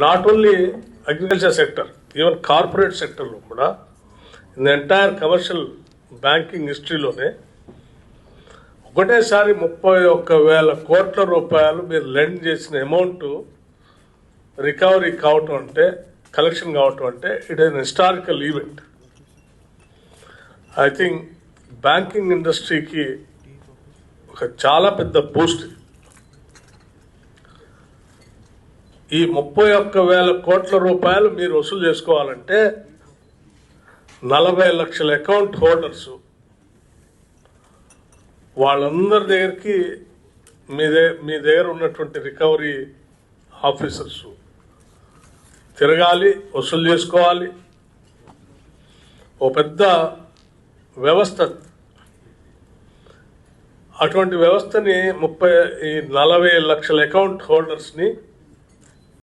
Not only agriculture sector, even corporate సెక్టర్లో కూడా in the entire commercial banking హిస్టరీలోనే ఒకటేసారి 31,000 కోట్ల రూపాయలు మీరు లెండ్ చేసిన అమౌంట్ రికవరీ కావటం అంటే, కలెక్షన్ కావటం అంటే it is an historical event. I think banking ఇండస్ట్రీకి ఒక చాలా పెద్ద బూస్ట్. ఈ 31,000 కోట్ల రూపాయలు మీరు వసూలు చేసుకోవాలంటే 40 లక్షల అకౌంట్ హోల్డర్స్ వాళ్ళందరి దగ్గరికి మీ దగ్గర ఉన్నటువంటి రికవరీ ఆఫీసర్స్ తిరగాలి, వసూలు చేసుకోవాలి. ఓ పెద్ద వ్యవస్థ. అటువంటి వ్యవస్థని 40 లక్షల అకౌంట్ హోల్డర్స్ని